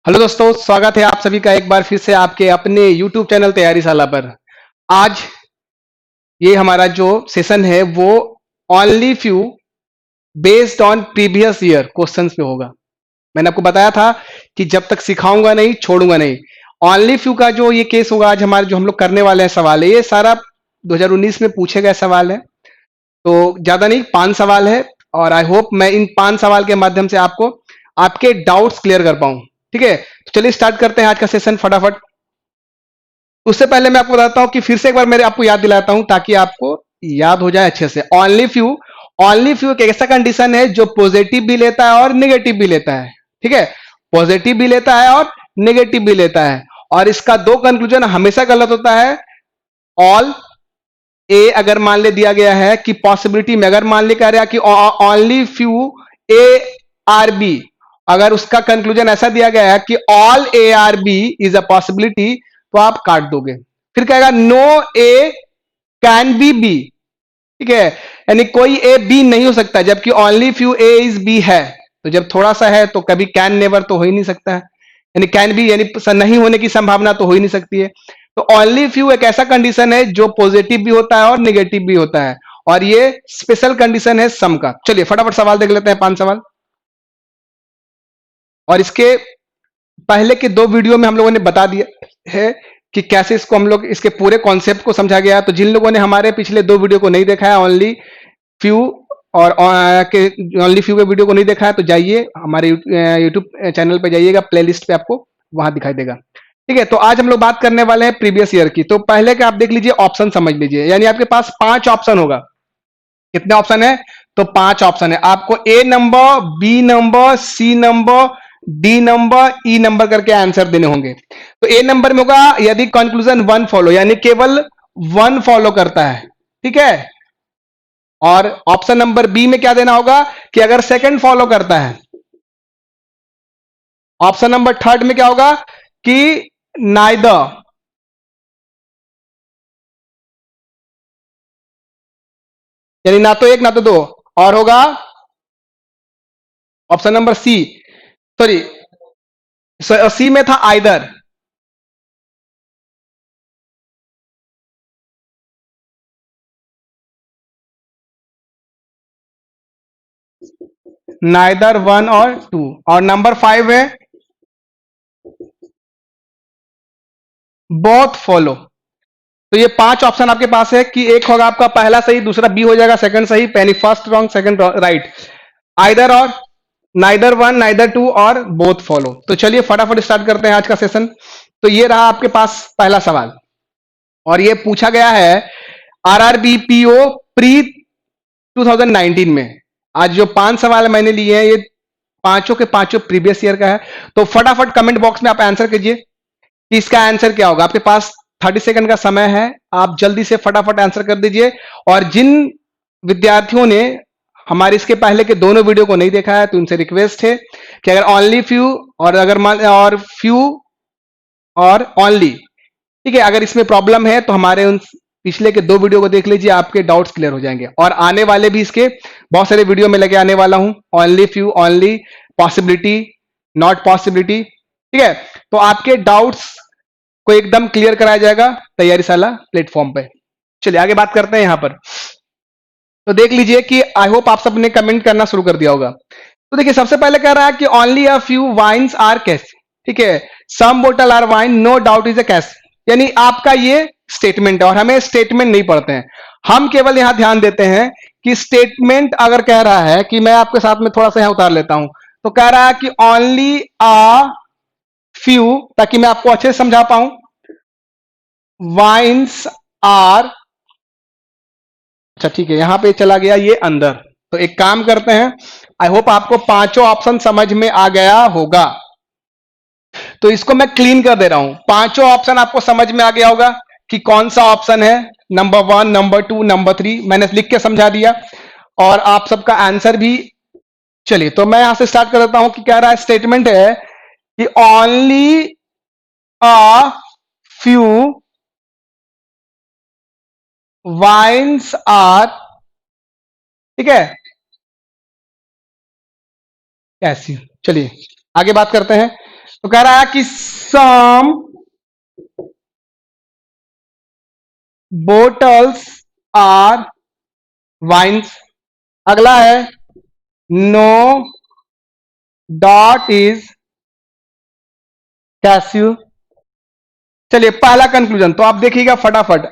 Hello दोस्तों, स्वागत है आप सभी का एक बार फिर से आपके अपने YouTube चैनल तैयारी शाला पर। आज ये हमारा जो सेशन है वो only few based on previous year questions पे होगा। मैंने आपको बताया था कि जब तक सिखाऊंगा नहीं छोड़ूंगा नहीं। ओनली फ्यू का जो ये केस होगा, आज हमारे जो हम लोग करने वाले हैं सवाल है, ये सारा 2019 में पूछे गए सवाल है। तो ज्यादा नहीं, 5 सवाल है और आई होप मैं इन 5 सवाल के माध्यम से आपको आपके डाउट्स क्लियर कर पाऊं। ठीक है, तो चलिए स्टार्ट करते हैं आज का सेशन फटाफट। उससे पहले मैं आपको बताता हूं कि फिर से एक बार मेरे आपको याद दिलाता हूं ताकि आपको याद हो जाए अच्छे से। ओनली फ्यू एक ऐसा कंडीशन है जो पॉजिटिव भी लेता है और नेगेटिव भी लेता है। ठीक है, पॉजिटिव भी लेता है और नेगेटिव भी लेता है, और इसका दो कंक्लूजन हमेशा गलत होता है। ऑल ए अगर मान ले दिया गया है कि पॉसिबिलिटी में अगर मान ले कह रहा कि only few A are B, अगर उसका कंक्लूजन ऐसा दिया गया है कि all A are B is a possibility, तो आप काट दोगे। फिर कहेगा नो ए कैन बी। ठीक है, यानी कोई ए बी नहीं हो सकता, जबकि only few A is B है। तो जब थोड़ा सा है तो कभी कैन नेवर तो हो ही नहीं सकता है, यानी कैन बी यानी नहीं होने की संभावना तो हो ही नहीं सकती है। तो ओनली फ्यू एक ऐसा कंडीशन है जो पॉजिटिव भी होता है और निगेटिव भी होता है, और ये स्पेशल कंडीशन है सम का। चलिए फटाफट सवाल देख लेते हैं, 5 सवाल। और इसके पहले के 2 वीडियो में हम लोगों ने बता दिया है कि कैसे इसको हम लोग इसके पूरे कॉन्सेप्ट को समझा गया। तो जिन लोगों ने हमारे पिछले 2 वीडियो को नहीं देखा है, ओनली फ्यू और के ओनली फ्यू के वीडियो को नहीं देखा है, तो जाइए हमारे यूट्यूब चैनल पे जाइएगा, प्लेलिस्ट पे आपको वहां दिखाई देगा। ठीक है, तो आज हम लोग बात करने वाले हैं प्रीवियस ईयर की। तो पहले के आप देख लीजिए, ऑप्शन समझ लीजिए, यानी आपके पास 5 ऑप्शन होगा। कितने ऑप्शन है? तो 5 ऑप्शन है। आपको A number, B number, C number, D number, E number करके आंसर देने होंगे। तो ए नंबर में होगा यदि कंक्लूजन 1 फॉलो, यानी केवल 1 फॉलो करता है। ठीक है, और ऑप्शन नंबर बी में क्या देना होगा कि अगर सेकंड फॉलो करता है। ऑप्शन नंबर थर्ड में क्या होगा कि नाइदर, यानी ना तो एक ना तो दो, और होगा option number C, sorry C में था आइदर। नाइदर 1 और 2, और नंबर 5 है बोथ फॉलो। तो ये 5 ऑप्शन आपके पास है कि एक होगा आपका पहला सही, दूसरा बी हो जाएगा, सेकंड सही, यानी first wrong second right, either और नाइदर 1 नाइदर 2 और बोथ फॉलो। तो चलिए फटाफट स्टार्ट करते हैं आज का सेशन। तो ये रहा आपके पास पहला सवाल, और ये पूछा गया है आरआरबीपीओ प्री 2019 में। आज जो 5 सवाल मैंने लिए हैं, ये पांचों के पांचों प्रीवियस ईयर का है। तो फटाफट कमेंट बॉक्स में आप आंसर कीजिए कि इसका आंसर क्या होगा। आपके पास 30 सेकंड का समय है, आप जल्दी से फटाफट आंसर कर दीजिए। और जिन विद्यार्थियों ने हमारे इसके पहले के दोनों वीडियो को नहीं देखा है, तो उनसे रिक्वेस्ट है कि अगर ओनली फ्यू और अगर और फ्यू और ओनली, ठीक है, अगर इसमें प्रॉब्लम है तो हमारे उन पिछले के 2 वीडियो को देख लीजिए, आपके डाउट्स क्लियर हो जाएंगे। और आने वाले भी इसके बहुत सारे वीडियो में लेके आने वाला हूं, only few, only, possibility, not possibility. ठीक है, तो आपके डाउट्स को एकदम क्लियर कराया जाएगा तैयारी शाला प्लेटफॉर्म पे। चलिए आगे बात करते हैं यहां पर। तो देख लीजिए कि आई होप आप सबने कमेंट करना शुरू कर दिया होगा। तो देखिए सबसे पहले कह रहा है कि only a few wines are cash. ठीक है, some bottle are wine, no doubt is a cash. यानी आपका ये स्टेटमेंट है, और हमें स्टेटमेंट नहीं पढ़ते हैं, हम केवल यहां ध्यान देते हैं कि स्टेटमेंट अगर कह रहा है कि मैं आपके साथ में थोड़ा सा यहां उतार लेता हूं, तो कह रहा है कि ओनली अ फ्यू, ताकि मैं आपको अच्छे से समझा पाऊं, वाइन्स आर, अच्छा ठीक है, यहां पे चला गया ये अंदर। तो एक काम करते हैं, आई होप आपको पांचों ऑप्शन समझ में आ गया होगा। तो इसको मैं क्लीन कर दे रहा हूं। पांचों ऑप्शन आपको समझ में आ गया होगा कि कौन सा ऑप्शन है, नंबर 1, नंबर 2, नंबर 3, मैंने लिख के समझा दिया, और आप सबका आंसर भी। चलिए तो मैं यहां से स्टार्ट कर देता हूं कि कह रहा है, स्टेटमेंट है कि only a few wines are, ठीक है, ऐसी। चलिए आगे बात करते हैं। तो कह रहा है कि सम बोटल्स आर वाइन्स। अगला है नो डॉट इज कैस्यू। चलिए पहला कंक्लूजन तो आप देखिएगा फटाफट।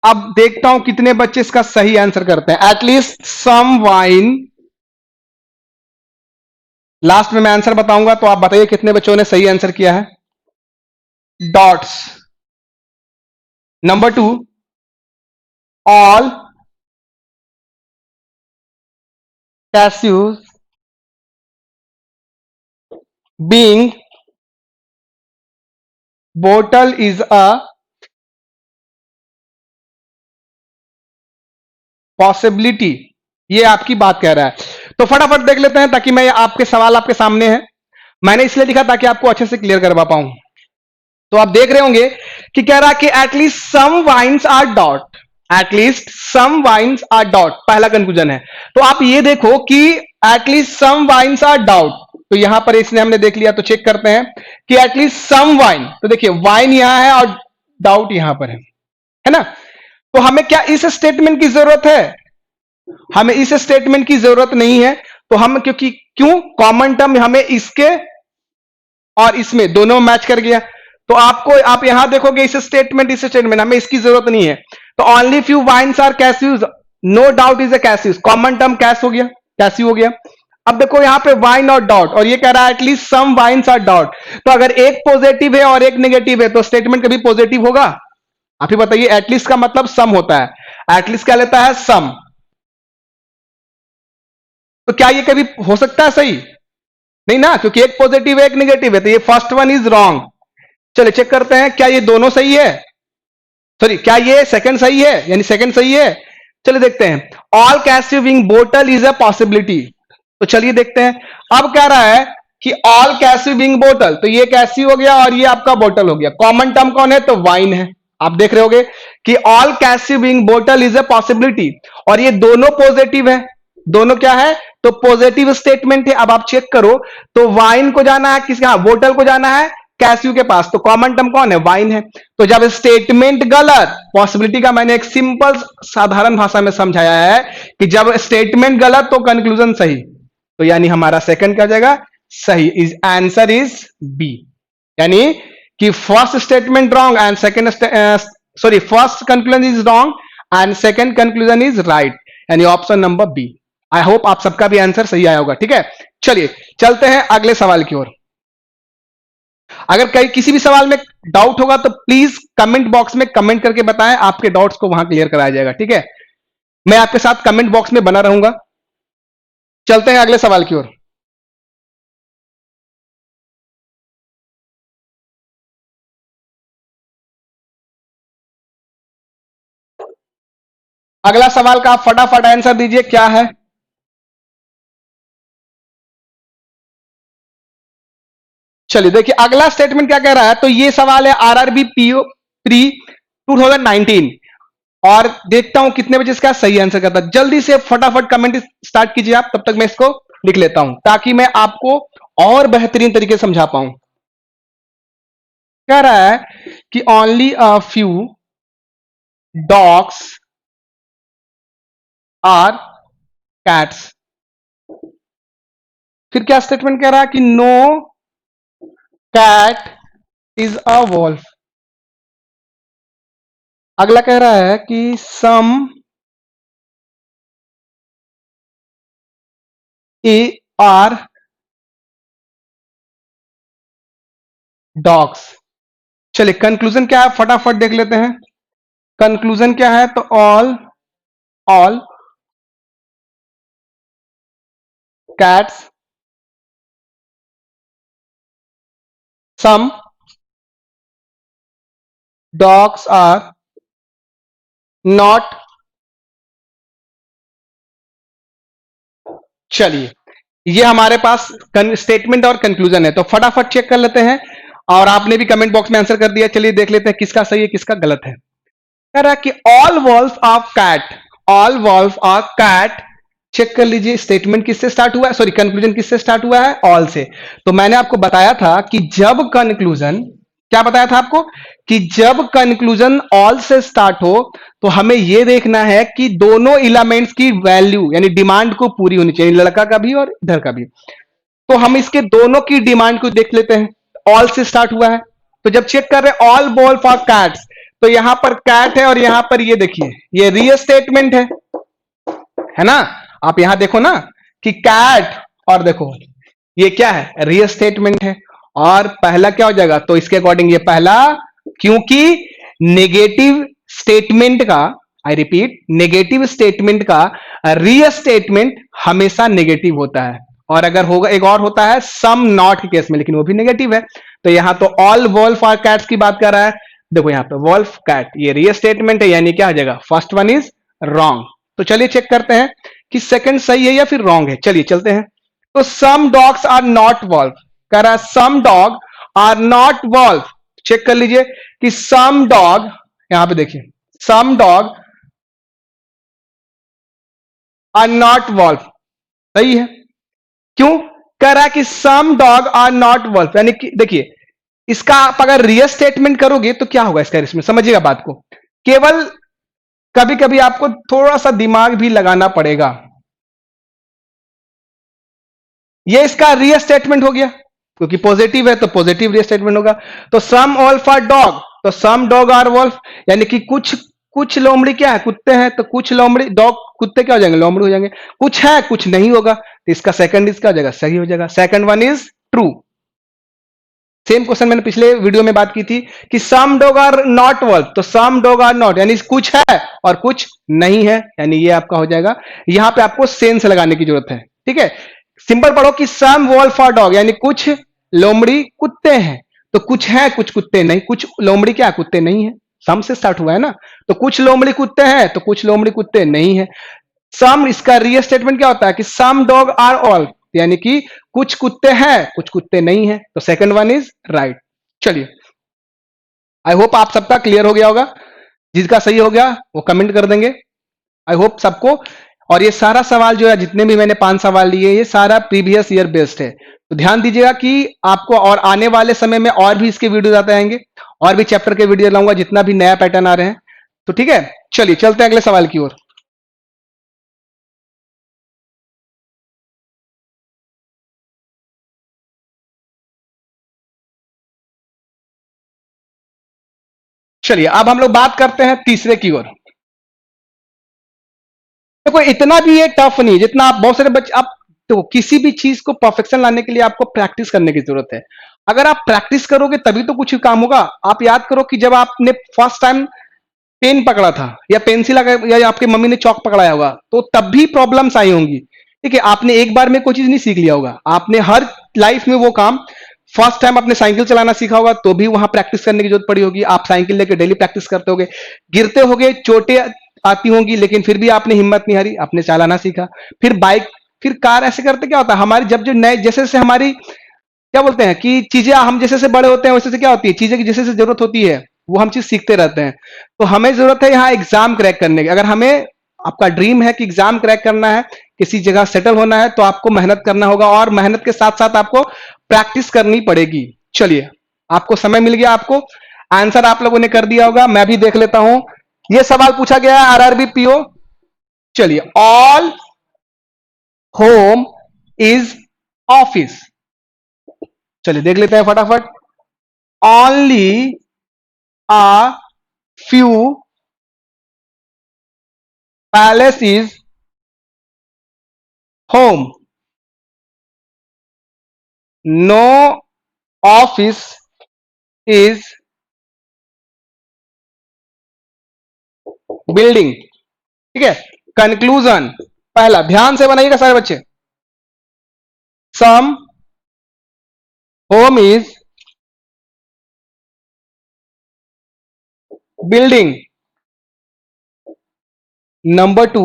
अब देखता हूं कितने बच्चे इसका सही आंसर करते हैं। एटलीस्ट सम वाइन, लास्ट में मैं आंसर बताऊंगा तो आप बताइए कितने बच्चों ने सही आंसर किया है। Dots. Number 2, all cashews being bottle is a possibility. ये आपकी बात कह रहा है। तो फटाफट देख लेते हैं ताकि मैं आपके सवाल आपके सामने है। मैंने इसलिए लिखा ताकि आपको अच्छे से क्लियर करवा पाऊं। तो आप देख रहे होंगे कि कह रहा है कि at least some wines are dot. At least some wines are dot पहला कंक्लूजन है। तो आप ये देखो कि at least some wines are doubt. तो यहां पर इसने हमने देख लिया, तो चेक करते हैं कि एटलीस्ट सम वाइन। तो देखिए वाइन यहां है और डाउट यहां पर है ना। तो हमें क्या इस स्टेटमेंट की जरूरत है? हमें इस स्टेटमेंट की जरूरत नहीं है। तो हम क्यों कॉमन टर्म हमें इसके और इसमें दोनों मैच कर गया। तो आप यहां देखोगे इस स्टेटमेंट हमें इसकी जरूरत नहीं है। तो only few wines are cashews, no doubt is a cashews, common term cash हो गया, कैस्यू हो गया। अब देखो यहां पे वाइन और डॉट, और ये कह रहा है at least some wines are dot. तो अगर एक पॉजिटिव है और एक नेगेटिव है तो स्टेटमेंट कभी पॉजिटिव होगा? आप ही बताइए। एटलीस्ट का मतलब सम होता है, एटलीस्ट क्या लेता है? सम। तो क्या ये कभी हो सकता है सही? नहीं ना, क्योंकि एक पॉजिटिव है एक नेगेटिव है, तो ये फर्स्ट वन इज रॉन्ग। चलिए चेक करते हैं क्या ये दोनों सही है। सॉरी, क्या ये सेकंड सही है, यानी सेकंड सही है। चलिए देखते हैं। All cashew being bottle is a possibility. तो चलिए देखते हैं। अब कह रहा है कि ऑल कैस्यू बीइंग बोटल, तो ये कैस्यू हो गया और ये आपका बोटल हो गया। कॉमन टर्म कौन है? तो वाइन है। आप देख रहे होगे कि all cashew being bottle is a possibility, और ये दोनों पॉजिटिव है। दोनों क्या है? तो पॉजिटिव स्टेटमेंट है। अब आप चेक करो तो वाइन को जाना है किसका? बोटल को जाना है कैस्यू के पास। तो कॉमन टर्म कौन है? वाइन है। तो जब स्टेटमेंट गलत, पॉसिबिलिटी का मैंने एक सिंपल साधारण भाषा में समझाया है कि जब स्टेटमेंट गलत तो कंक्लूजन सही। तो यानी हमारा सेकंड क्या जाएगा? सही। Is answer is B. यानी कि first statement wrong and second, sorry, first conclusion is wrong and second conclusion is right, यानी option number B. I hope आप सबका भी आंसर सही आया होगा। ठीक है, चलिए चलते हैं अगले सवाल की ओर। अगर कहीं किसी भी सवाल में डाउट होगा तो प्लीज कमेंट बॉक्स में कमेंट करके बताएं, आपके डाउट्स को वहां क्लियर कराया जाएगा। ठीक है, मैं आपके साथ कमेंट बॉक्स में बना रहूंगा। चलते हैं अगले सवाल की ओर। अगला सवाल का आप फटाफट आंसर दीजिए, क्या है? चलिए देखिए अगला स्टेटमेंट क्या कह रहा है। तो ये सवाल है आरआरबी पीओ प्री 2019, और देखता हूं कितने बजे इसका सही आंसर करता है। जल्दी से फटाफट कमेंट स्टार्ट कीजिए आप, तब तक मैं इसको लिख लेता हूं ताकि मैं आपको और बेहतरीन तरीके से समझा पाऊं। कह रहा है कि only a few dogs are cats. फिर क्या स्टेटमेंट कह रहा है कि no cat is a wolf. अगला कह रहा है कि सम ए आर डॉग्स। चलिए कंक्लूजन क्या है फटाफट देख लेते हैं। कंक्लूजन क्या है? तो all cats, some dogs are not. चलिए ये हमारे पास स्टेटमेंट और कंक्लूजन है, तो फटाफट चेक कर लेते हैं। और आपने भी कमेंट बॉक्स में आंसर कर दिया। चलिए देख लेते हैं किसका सही है किसका गलत है। कह रहा है कि all wolf are cat, all wolf are cat check कर लीजिए स्टेटमेंट किससे स्टार्ट हुआ है, सॉरी कंक्लूजन किससे स्टार्ट हुआ है, ऑल से। तो मैंने आपको बताया था कि जब कंक्लूजन, क्या बताया था आपको, कि जब कंक्लूजन ऑल से स्टार्ट हो तो हमें यह देखना है कि दोनों एलिमेंट्स की वैल्यू यानी डिमांड को पूरी होनी चाहिए, लड़का का भी और इधर का भी। तो हम इसके दोनों की डिमांड को देख लेते हैं। ऑल से स्टार्ट हुआ है, तो जब चेक कर रहे हैं ऑल बॉल फॉर कैट्स, तो यहां पर कैट है और यहां पर ये देखिए ये रीस्टेटमेंट है ना। आप यहां देखो ना कि कैट, और देखो ये क्या है, रीस्टेटमेंट है। और पहला क्या हो जाएगा, तो इसके अकॉर्डिंग ये पहला, क्योंकि नेगेटिव स्टेटमेंट का, आई रिपीट, नेगेटिव स्टेटमेंट का रीस्टेटमेंट हमेशा नेगेटिव होता है। और अगर होगा एक और होता है सम नॉट के केस में, लेकिन वो भी नेगेटिव है। तो यहां तो ऑल वॉल्फ आर कैट्स की बात कर रहा है। देखो यहां पे वॉल्फ कैट ये रीस्टेटमेंट है, यानी क्या हो जाएगा, फर्स्ट वन इज रॉन्ग। तो चलिए चेक करते हैं कि सेकंड सही है या फिर रॉन्ग है। चलिए चलते हैं। तो some dogs are not wolf, कह रहा है some dog are not wolf. Check कर लीजिए कि सम डॉग, यहां पे देखिए some dog are not wolf, सही है। क्यों, कह रहा है कि some dog are not wolf, यानी कि देखिए इसका आप अगर रियल स्टेटमेंट करोगे तो क्या होगा इसका, इसमें समझिएगा बात को। केवल कभी कभी आपको थोड़ा सा दिमाग भी लगाना पड़ेगा। ये इसका रियल स्टेटमेंट हो गया, क्योंकि पॉजिटिव है तो पॉजिटिव रियल स्टेटमेंट होगा। तो सम वॉल्फ आर डॉग, तो सम डॉग आर वॉल्फ, यानी कि कुछ कुछ लोमड़ी क्या है, कुत्ते हैं, तो कुछ लोमड़ी डॉग कुत्ते क्या हो जाएंगे, लोमड़ी हो जाएंगे। कुछ है कुछ नहीं होगा, तो इसका सेकंड इसका हो जाएगा, सही हो जाएगा। Second one is true. Same question मैंने पिछले वीडियो में बात की थी कि some dog are not wolf, तो सम डॉग आर नॉट यानी कुछ है और कुछ नहीं है, यानी ये आपका हो जाएगा। यहां पे आपको सेंस लगाने की जरूरत है, ठीक है। सिंपल पढ़ो कि सम वॉल्फ आर डॉग, यानी कुछ लोमड़ी कुत्ते हैं, तो कुछ है कुछ कुत्ते नहीं, कुछ लोमड़ी क्या कुत्ते नहीं है, सम से स्टार्ट हुआ है ना। तो कुछ लोमड़ी कुत्ते हैं तो कुछ लोमड़ी कुत्ते नहीं है। सम, इसका रियल स्टेटमेंट क्या होता है कि सम डॉग आर ऑल, यानी कि कुछ कुत्ते हैं कुछ कुत्ते नहीं है, तो सेकंड वन इज राइट। चलिए, आई होप आप सबका क्लियर हो गया होगा। जिसका सही हो गया वो कमेंट कर देंगे, आई होप सबको। और ये सारा सवाल जो है, जितने भी मैंने 5 सवाल लिए, ये सारा प्रीवियस ईयर बेस्ड है। तो ध्यान दीजिएगा कि आपको और आने वाले समय में और भी इसके वीडियो आते आएंगे, और भी चैप्टर के वीडियो लाऊंगा जितना भी नया पैटर्न आ रहे हैं। तो ठीक है, चलिए चलते हैं अगले सवाल की ओर। चलिए अब हम लोग बात करते हैं तीसरे की ओर। देखो इतना भी ये टफ नहीं है जितना आप, बहुत सारे बच्चे, आप तो किसी भी चीज को परफेक्शन लाने के लिए आपको प्रैक्टिस करने की जरूरत है। अगर आप प्रैक्टिस करोगे तभी तो कुछ काम होगा। आप याद करो कि जब आपने फर्स्ट टाइम पेन पकड़ा था या पेंसिल या आपके मम्मी ने चौक पकड़ाया होगा, तो तब भी प्रॉब्लम्स आई होंगी, ठीक है। आपने एक बार में कोई चीज नहीं सीख लिया होगा, आपने हर लाइफ में वो काम, फर्स्ट टाइम आपने साइकिल चलाना सीखा होगा तो भी वहां प्रैक्टिस करने की जरूरत पड़ी होगी। आप साइकिल लेके डेली प्रैक्टिस करते होगे, गिरते होगे, चोटें आती होंगी, लेकिन फिर भी आपने हिम्मत नहीं हारी, आपने चलाना सीखा। फिर बाइक, फिर कार, ऐसे करते क्या होता है हमारी, जब जो नए जैसे जैसे हमारी क्या बोलते हैं कि चीजें, हम जैसे जैसे बड़े होते हैं वैसे से क्या होती है, चीजें की जैसे जैसे जरूरत होती है वो हम चीज सीखते रहते हैं। तो हमें जरूरत है यहाँ एग्जाम क्रैक करने की। अगर हमें, आपका ड्रीम है कि एग्जाम क्रैक करना है, किसी जगह सेटल होना है, तो आपको मेहनत करना होगा, और मेहनत के साथ साथ आपको प्रैक्टिस करनी पड़ेगी। चलिए, आपको समय मिल गया, आपको आंसर आप लोगों ने कर दिया होगा, मैं भी देख लेता हूं। यह सवाल पूछा गया है आरआरबी पीओ। चलिए, ऑल होम इज ऑफिस। चलिए देख लेते हैं फटाफट। Only a few palace is home, no office is building, ठीक है। कंक्लूजन, पहला ध्यान से बनाइएगा सारे बच्चे, some home is building. Number 2,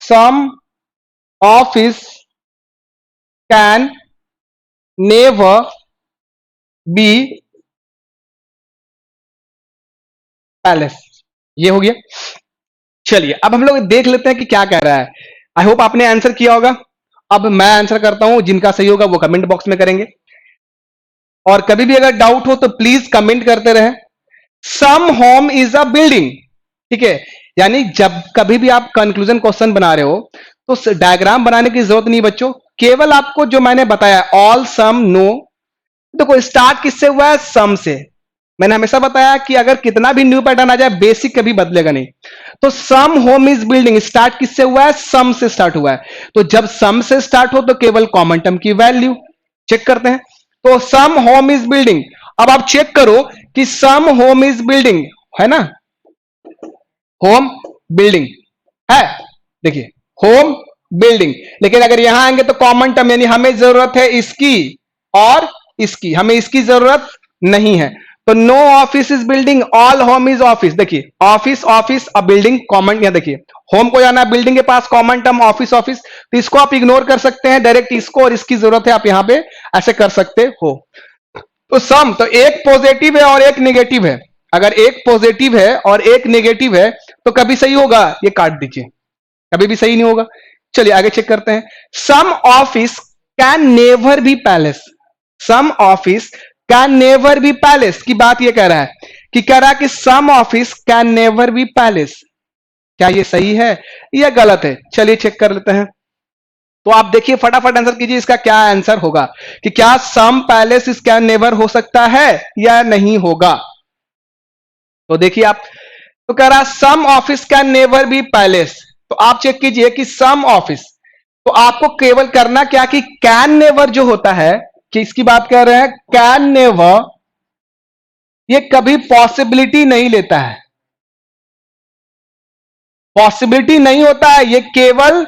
some office can never be palace. ये हो गया। चलिए अब हम लोग देख लेते हैं कि क्या कह रहा है। आई होप आपने आंसर किया होगा। अब मैं आंसर करता हूं, जिनका सही होगा वो कमेंट बॉक्स में करेंगे, और कभी भी अगर डाउट हो तो प्लीज कमेंट करते रहें। सम होम इज अ बिल्डिंग, ठीक है, यानी जब कभी भी आप कंक्लूजन क्वेश्चन बना रहे हो तो डायग्राम बनाने की जरूरत नहीं बच्चों, केवल आपको जो मैंने बताया ऑल सम नो, देखो स्टार्ट किससे हुआ है, सम से। मैंने हमेशा बताया कि अगर कितना भी न्यू पैटर्न आ जाए बेसिक कभी बदलेगा नहीं। तो सम होम इज बिल्डिंग स्टार्ट किससे हुआ है, सम से स्टार्ट हुआ है। तो जब सम से स्टार्ट हो तो केवल कॉमन टर्म की वैल्यू चेक करते हैं। तो सम होम इज बिल्डिंग, अब आप चेक करो कि सम होम इज बिल्डिंग है ना, होम बिल्डिंग है, देखिए होम बिल्डिंग। लेकिन अगर यहां आएंगे तो कॉमन टर्म, यानी हमें जरूरत है इसकी और इसकी, हमें इसकी जरूरत नहीं है। तो no office is building, all home is office. देखिए ऑफिस ऑफिस अब बिल्डिंग कॉमन, यहां देखिए होम को जाना है बिल्डिंग के पास, कॉमन टर्म ऑफिस ऑफिस, तो इसको आप इग्नोर कर सकते हैं, डायरेक्ट इसको और इसकी जरूरत है आप यहां पे ऐसे कर सकते हो। तो सम, तो एक पॉजिटिव है और एक नेगेटिव है, अगर एक पॉजिटिव है और एक नेगेटिव है तो कभी सही होगा, ये काट दीजिए, कभी भी सही नहीं होगा। चलिए आगे चेक करते हैं। Some office can never be palace, some office can never be palace की बात ये कह रहा है, कि कह रहा है कि some office can never be palace. क्या ये सही है या गलत है, चलिए चेक कर लेते हैं। तो आप देखिए फटाफट आंसर कीजिए, इसका क्या आंसर होगा, कि क्या सम पैलेस इज कैन नेवर हो सकता है या नहीं होगा। तो देखिए आप, तो कह रहा some office can never be palace, तो आप चेक कीजिए कि सम ऑफिस, तो आपको केवल करना क्या कि कैन नेवर जो होता है, कि इसकी बात कर रहे हैं, कैन नेवर ये कभी पॉसिबिलिटी नहीं लेता है, पॉसिबिलिटी नहीं होता है, ये केवल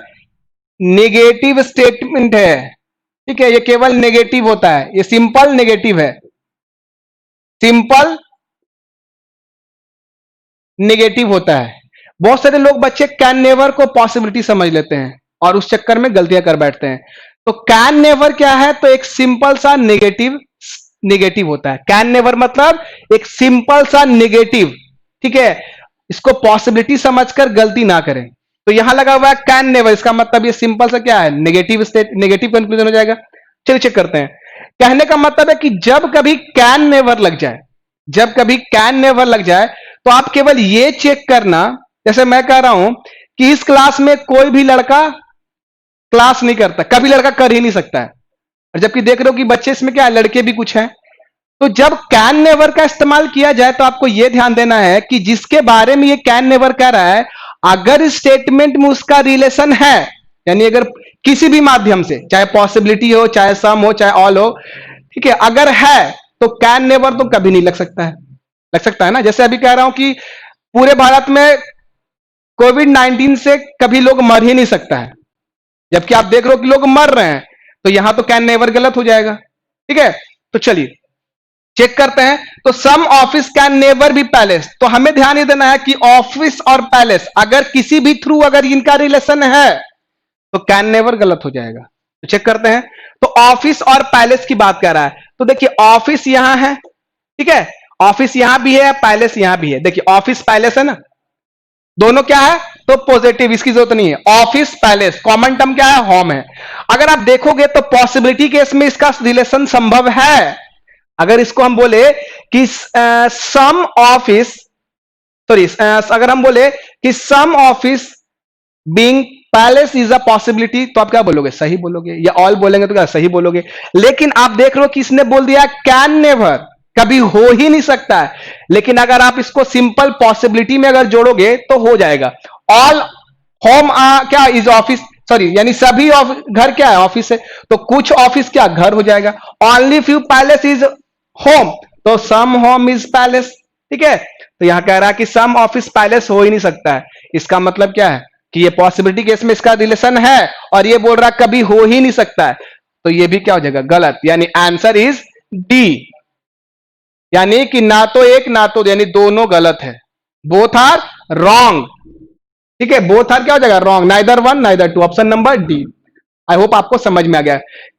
नेगेटिव स्टेटमेंट है, ठीक है, ये केवल नेगेटिव होता है, ये सिंपल नेगेटिव है, सिंपल नेगेटिव होता है। बहुत सारे लोग बच्चे कैन नेवर को पॉसिबिलिटी समझ लेते हैं और उस चक्कर में गलतियां कर बैठते हैं। तो कैन नेवर क्या है, तो एक सिंपल सा नेगेटिव, नेगेटिव होता है। कैन नेवर मतलब एक सिंपल सा नेगेटिव, ठीक है, इसको पॉसिबिलिटी समझकर गलती ना करें। तो यहां लगा हुआ है कैन नेवर, इसका मतलब ये सिंपल सा क्या है, नेगेटिव स्टेट, नेगेटिव कंक्लूजन हो जाएगा। चलिए चेक करते हैं। कहने का मतलब है कि जब कभी कैन नेवर लग जाए, जब कभी कैन नेवर लग जाए तो आप केवल ये चेक करना, जैसे मैं कह रहा हूं कि इस क्लास में कोई भी लड़का क्लास नहीं करता, कभी लड़का कर ही नहीं सकता है, और जबकि देख रहे हो कि बच्चे इसमें क्या है, लड़के भी कुछ हैं। तो जब कैन नेवर का इस्तेमाल किया जाए तो आपको यह ध्यान देना है कि जिसके बारे में ये कैन नेवर कह रहा है, अगर स्टेटमेंट में उसका रिलेशन है, यानी अगर किसी भी माध्यम से, चाहे पॉसिबिलिटी हो, चाहे सम हो, चाहे ऑल हो, ठीक है, अगर है तो कैन नेवर तो कभी नहीं लग सकता है, लग सकता है ना। जैसे अभी कह रहा हूं कि पूरे भारत में कोविड 19 से कभी लोग मर ही नहीं सकता है, जबकि आप देख रहे हो कि लोग मर रहे हैं, तो यहां तो कैन नेवर गलत हो जाएगा, ठीक है। तो चलिए चेक करते हैं। तो some office can never be palace, तो हमें ध्यान ये देना है कि ऑफिस और पैलेस अगर किसी भी थ्रू अगर इनका रिलेशन है तो कैन नेवर गलत हो जाएगा। तो चेक करते हैं। तो ऑफिस और पैलेस की बात कर रहा है, तो देखिए ऑफिस यहां है, ठीक है, ऑफिस यहां भी है, पैलेस यहां भी है, देखिए ऑफिस पैलेस है ना, दोनों क्या है, तो पॉजिटिव, इसकी जरूरत नहीं है। ऑफिस पैलेस, कॉमन टर्म क्या है, होम है। अगर आप देखोगे तो पॉसिबिलिटी केस में इसका रिलेशन संभव है। अगर इसको हम बोले कि सम ऑफिस, सॉरी, अगर हम बोले कि some office being palace is a possibility, तो आप क्या बोलोगे, सही बोलोगे, या ऑल बोलेंगे तो क्या सही बोलोगे। लेकिन आप देख रहे हो कि इसने बोल दिया कैन नेवर, कभी हो ही नहीं सकता है। लेकिन अगर आप इसको सिंपल पॉसिबिलिटी में अगर जोड़ोगे तो हो जाएगा। ऑल होम क्या इज ऑफिस, सॉरी, यानी सभी घर क्या है, ऑफिस है, तो कुछ ऑफिस क्या घर हो जाएगा। Only few palace is home, तो सम होम इज पैलेस, ठीक है। तो यहां कह रहा है कि सम ऑफिस पैलेस हो ही नहीं सकता है, इसका मतलब क्या है कि ये पॉसिबिलिटी केस में इसका रिलेशन है, और ये बोल रहा कभी हो ही नहीं सकता है, तो ये भी क्या हो जाएगा, गलत, यानी आंसर इज डी, यानी कि ना तो एक ना तो, यानी दोनों गलत है, बोथ आर रॉन्ग, ठीक है, बोथ आर क्या हो जाएगा, wrong, neither one neither two, option number D. I hope आपको समझ में आ गया।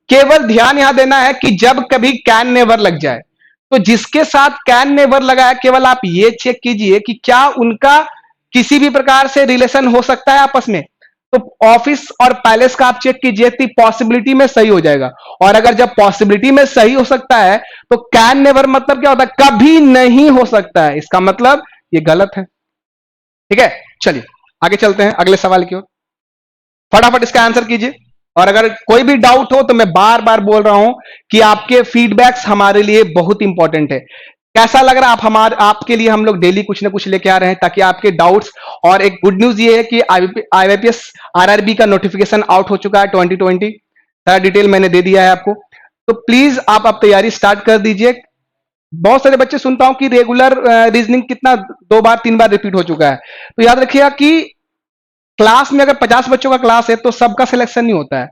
केवल ध्यान यहां देना है कि जब कभी कैन नेवर लग जाए, तो जिसके साथ कैन नेवर लगा है केवल आप ये चेक कीजिए कि क्या उनका किसी भी प्रकार से रिलेशन हो सकता है आपस में, तो ऑफिस और पैलेस का आप चेक कीजिए कि पॉसिबिलिटी में सही हो जाएगा। और अगर जब पॉसिबिलिटी में सही हो सकता है तो कैन नेवर मतलब क्या होता है, कभी नहीं हो सकता है, इसका मतलब ये गलत है। ठीक है, चलिए आगे चलते हैं अगले सवाल की ओर। फटाफट इसका आंसर कीजिए। और अगर कोई भी डाउट हो तो मैं बार बार बोल रहा हूं कि आपके फीडबैक्स हमारे लिए बहुत इंपॉर्टेंट है। कैसा लग रहा है, आप हमारे आपके लिए हम लोग डेली कुछ ना कुछ लेके आ रहे हैं ताकि आपके डाउट्स। और एक गुड न्यूज ये है कि आईबीपीएस आरआरबी का नोटिफिकेशन आउट हो चुका है 2020, सारा डिटेल मैंने दे दिया है आपको। तो प्लीज आप अब तैयारी स्टार्ट कर दीजिए। बहुत सारे बच्चे सुनता हूं कि रेगुलर रीजनिंग कितना 2 बार 3 बार रिपीट हो चुका है। तो याद रखिएगा कि क्लास में अगर 50 बच्चों का क्लास है तो सबका सिलेक्शन नहीं होता है।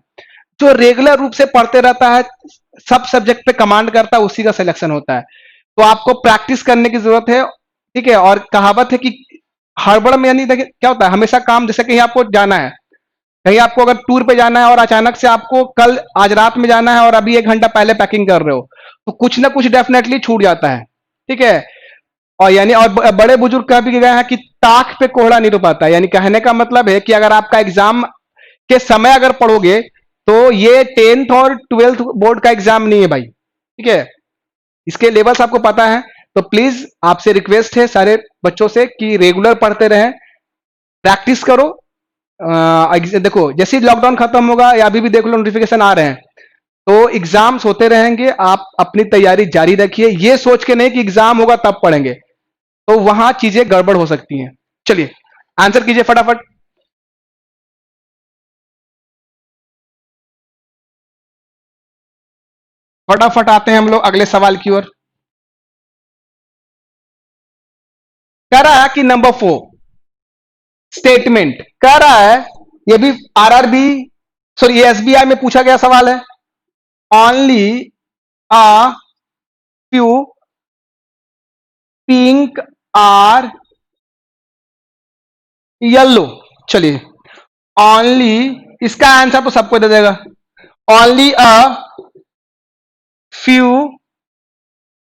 जो रेगुलर रूप से पढ़ते रहता है, सब सब्जेक्ट पे कमांड करता है, उसी का सिलेक्शन होता है। तो आपको प्रैक्टिस करने की जरूरत है। ठीक है, और कहावत है कि हड़बड़ में, यानी देखिए क्या होता है, हमेशा काम, जैसे कहीं आपको जाना है, कहीं आपको अगर टूर पे जाना है और अचानक से आपको कल आज रात में जाना है और अभी 1 घंटा पहले पैकिंग कर रहे हो, तो कुछ ना कुछ डेफिनेटली छूट जाता है। ठीक है, और यानी और बड़े बुजुर्ग कह भी गए हैं कि ताक पे कोहड़ा नहीं रुपाता। यानी कहने का मतलब है कि अगर आपका एग्जाम के समय अगर पढ़ोगे तो ये 10th और 12th बोर्ड का एग्जाम नहीं है भाई। ठीक है, इसके लेवल्स आपको पता है। तो प्लीज आपसे रिक्वेस्ट है सारे बच्चों से कि रेगुलर पढ़ते रहें, प्रैक्टिस करो। देखो जैसे ही लॉकडाउन खत्म होगा या अभी भी देख लो नोटिफिकेशन आ रहे हैं, तो एग्जाम्स होते रहेंगे, आप अपनी तैयारी जारी रखिए, ये सोच के नहीं कि एग्जाम होगा तब पढ़ेंगे, तो वहां चीजें गड़बड़ हो सकती हैं। चलिए आंसर कीजिए फटाफट। फटाफट आते हैं हम लोग अगले सवाल की ओर। कह रहा है कि नंबर 4 स्टेटमेंट कह रहा है, ये भी आरआरबी, सॉरी ये एसबीआई में पूछा गया सवाल है। Only a few pink are yellow. चलिए ओनली, इसका आंसर तो सबको दे देगा। Only a few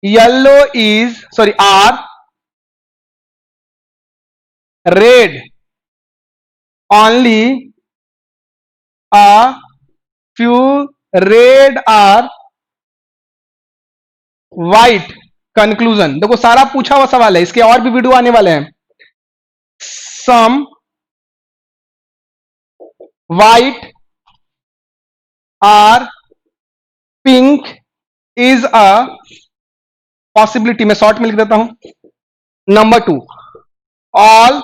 yellow is, sorry are red. Only a few red are white. Conclusion देखो, सारा पूछा हुआ सवाल है, इसके और भी वीडियो आने वाले हैं। Some white are pink is a possibility, मैं शॉर्ट में लिख देता हूं। Number 2 all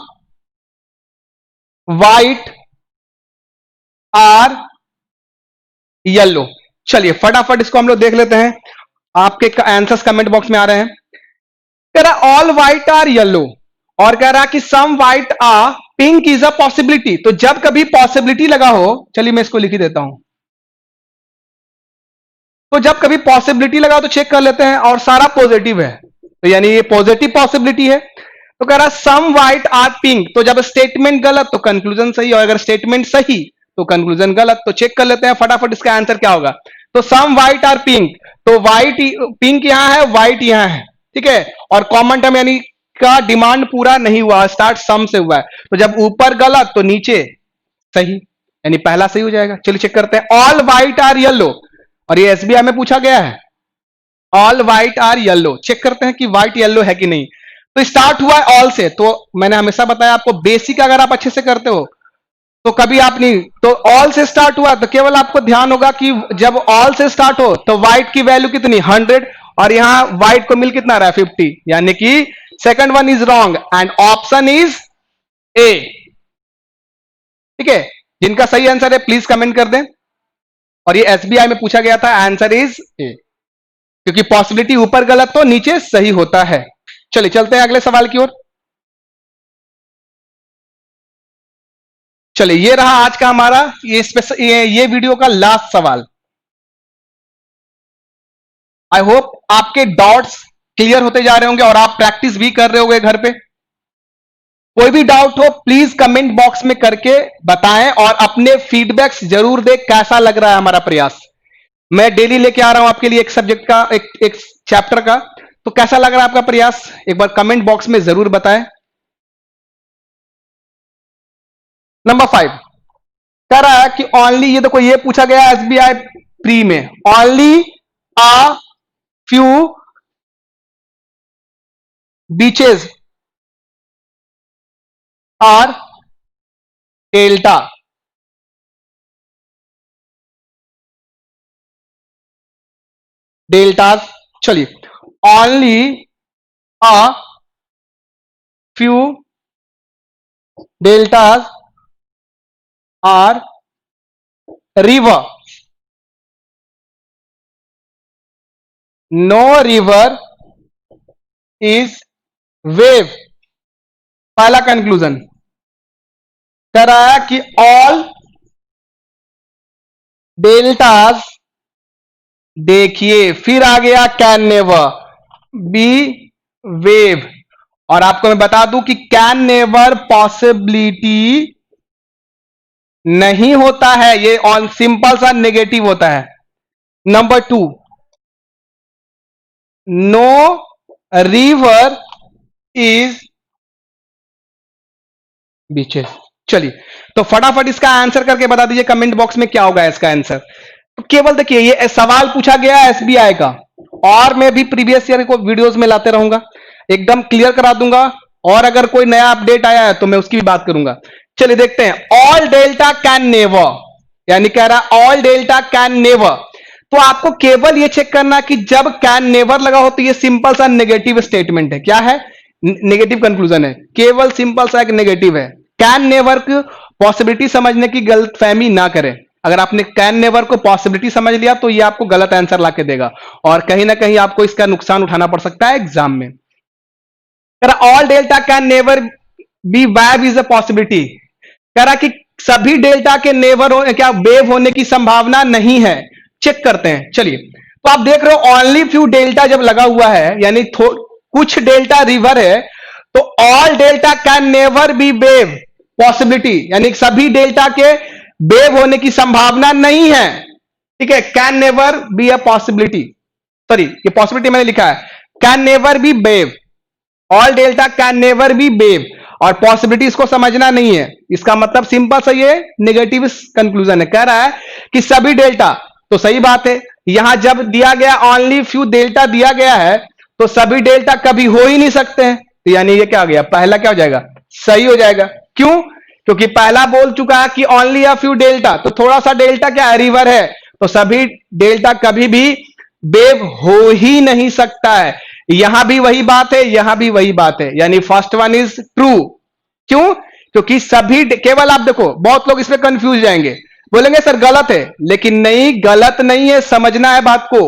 white are yellow. चलिए फटाफट इसको हम लोग देख लेते हैं। आपके आंसर्स कमेंट बॉक्स में आ रहे हैं। कह रहा ऑल व्हाइट आर येलो, और कह रहा कि some white are pink is a possibility. तो जब कभी पॉसिबिलिटी लगा हो, चलिए मैं इसको लिख ही देता हूं। तो जब कभी पॉसिबिलिटी लगा तो चेक कर लेते हैं, और सारा पॉजिटिव है, तो यानी ये पॉजिटिव पॉसिबिलिटी है। तो कह रहा सम व्हाइट आर पिंक, तो जब स्टेटमेंट गलत तो कंक्लूजन सही, और अगर स्टेटमेंट सही तो कंक्लूजन गलत। तो चेक कर लेते हैं फटाफट इसका आंसर क्या होगा। तो सम व्हाइट आर पिंक, तो व्हाइट पिंक यहां है, व्हाइट यहां है। ठीक है, और कॉमन टर्म यानी का डिमांड पूरा नहीं हुआ, स्टार्ट सम से हुआ है। तो जब ऊपर गलत तो नीचे सही, यानी पहला सही हो जाएगा। चलिए चेक करते हैं। ऑल व्हाइट आर येलो, और ये एसबीआई में पूछा गया है, all white are yellow. Check करते हैं कि व्हाइट येलो है कि नहीं। तो स्टार्ट हुआ है ऑल से, तो मैंने हमेशा बताया आपको, बेसिक अगर आप अच्छे से करते हो तो कभी आप नहीं, तो ऑल से स्टार्ट हुआ तो केवल आपको ध्यान होगा कि जब ऑल से स्टार्ट हो तो व्हाइट की वैल्यू कितनी 100, और यहां व्हाइट को मिल कितना रहा है 50, यानी कि second one is wrong and option is a. ठीक है, जिनका सही आंसर है प्लीज कमेंट कर दें। और ये एसबीआई में पूछा गया था, आंसर इज ए, क्योंकि पॉसिबिलिटी ऊपर गलत तो नीचे सही होता है। चलिए चलते हैं अगले सवाल की ओर। चलिए ये रहा आज का हमारा ये वीडियो का लास्ट सवाल। आई होप आपके डॉट्स क्लियर होते जा रहे होंगे और आप प्रैक्टिस भी कर रहे होंगे घर पे। कोई भी डाउट हो प्लीज कमेंट बॉक्स में करके बताएं, और अपने फीडबैक्स जरूर दें कैसा लग रहा है हमारा प्रयास। मैं डेली लेके आ रहा हूं आपके लिए एक सब्जेक्ट का, एक चैप्टर का। तो कैसा लग रहा है आपका प्रयास, एक बार कमेंट बॉक्स में जरूर बताएं। नंबर 5 कह रहा है कि ओनली, ये देखो ये पूछा गया एसबीआई प्री में, only a few beaches are delta, deltas, चलिए, only a few deltas are river, no river is wave. पहला कंक्लूजन कह रहा है कि ऑल डेल्टास, देखिए फिर आ गया कैन नेवर बी वेव, और आपको मैं बता दूं कि कैन नेवर पॉसिबिलिटी नहीं होता है, ये ऑन सिंपल सा नेगेटिव होता है। Number 2, no river is beaches. चलिए, तो फटाफट इसका आंसर करके बता दीजिए कमेंट बॉक्स में क्या होगा इसका आंसर। तो केवल देखिए ये सवाल पूछा गया है एसबीआई का, और मैं भी प्रीवियस ईयर को वीडियोस में लाते रहूंगा, एकदम क्लियर करा दूंगा, और अगर कोई नया अपडेट आया है तो मैं उसकी भी बात करूंगा। चलिए देखते हैं, ऑल डेल्टा कैन नेवर, यानी कह रहा है ऑल डेल्टा कैन नेवर, तो आपको केवल ये चेक करना कि जब कैन नेवर लगा हो तो ये सिंपल सा नेगेटिव स्टेटमेंट है। क्या है? नेगेटिव कंक्लूजन है, केवल सिंपल सा एक नेगेटिव है। कैन नेवर की पॉसिबिलिटी समझने की गलतफहमी ना करें। अगर आपने कैन नेवर को पॉसिबिलिटी समझ लिया तो ये आपको गलत आंसर ला के देगा, और कहीं ना कहीं आपको इसका नुकसान उठाना पड़ सकता है एग्जाम में। All delta can never B wave is a possibility, कह रहा कि सभी डेल्टा के नेवर हो क्या वेव होने की संभावना नहीं है। चेक करते हैं, चलिए, तो आप देख रहे हो ओनली फ्यू डेल्टा जब लगा हुआ है, यानी कुछ डेल्टा रिवर है, तो all delta can never B wave possibility, यानी सभी डेल्टा के वेव होने की संभावना नहीं है। ठीक है, can never be a possibility, sorry ये पॉसिबिलिटी मैंने लिखा है, can never B wave, all delta can never B wave, और पॉसिबिलिटी इसको समझना नहीं है। इसका मतलब सिंपल सा ये नेगेटिव कंक्लूजन है, कह रहा है कि सभी डेल्टा, तो सही बात है, यहां जब दिया गया ओनली फ्यू डेल्टा दिया गया है तो सभी डेल्टा कभी हो ही नहीं सकते हैं, तो यानी ये क्या हो गया, पहला क्या हो जाएगा, सही हो जाएगा। क्यों? क्योंकि पहला बोल चुका है कि ओनली अ फ्यू डेल्टा, तो थोड़ा सा डेल्टा क्या है, रिवर है, तो सभी डेल्टा कभी भी वेव हो ही नहीं सकता है। यहां भी वही बात है, यहां भी वही बात है, यानी फर्स्ट वन इज ट्रू। क्यों? क्योंकि सभी, केवल आप देखो बहुत लोग इसमें कंफ्यूज जाएंगे, बोलेंगे सर गलत है, लेकिन नहीं, गलत नहीं है, समझना है बात को।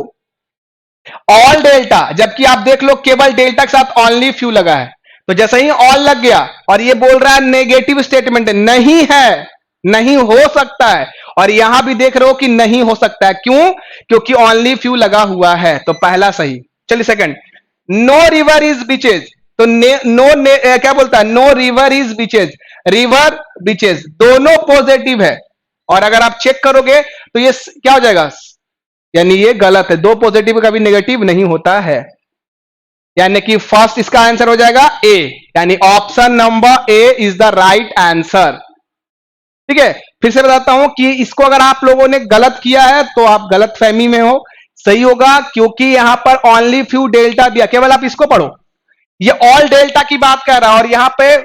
ऑल डेल्टा, जबकि आप देख लो केवल डेल्टा के साथ ओनली फ्यू लगा है, तो जैसे ही ऑल लग गया और ये बोल रहा है नेगेटिव स्टेटमेंट है, नहीं है, नहीं हो सकता है, और यहां भी देख रहे हो कि नहीं हो सकता है। क्यों? क्योंकि ओनली फ्यू लगा हुआ है, तो पहला सही। चलिए second, no river is beaches, तो क्या बोलता है, no river is beaches, river beaches दोनों पॉजिटिव है, और अगर आप चेक करोगे तो ये क्या हो जाएगा, यानी ये गलत है, दो पॉजिटिव कभी नेगेटिव नहीं होता है, यानी कि फर्स्ट इसका आंसर हो जाएगा ए, यानी option number A is the right answer. ठीक है, फिर से बताता हूं कि इसको अगर आप लोगों ने गलत किया है तो आप गलत फहमी में हो, सही होगा, क्योंकि यहां पर ओनली फ्यू डेल्टा दिया, केवल आप इसको पढ़ो, ये ऑल डेल्टा की बात कर रहा है, और यहां पे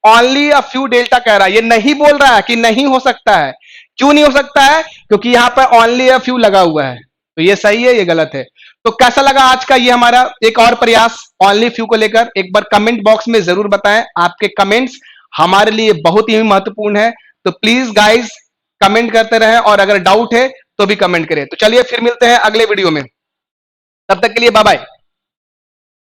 ओनली अ फ्यू डेल्टा कह रहा है, ये नहीं बोल रहा है कि नहीं हो सकता है। क्यों नहीं हो सकता है? क्योंकि यहां पर ओनली अ फ्यू लगा हुआ है, तो ये सही है, ये गलत है। तो कैसा लगा आज का ये हमारा एक और प्रयास ओनली फ्यू को लेकर, एक बार कमेंट बॉक्स में जरूर बताएं, आपके कमेंट्स हमारे लिए बहुत ही महत्वपूर्ण है, तो प्लीज गाइस कमेंट करते रहें, और अगर डाउट है तो भी कमेंट करें। तो चलिए फिर मिलते हैं अगले वीडियो में, तब तक के लिए बाय बाय।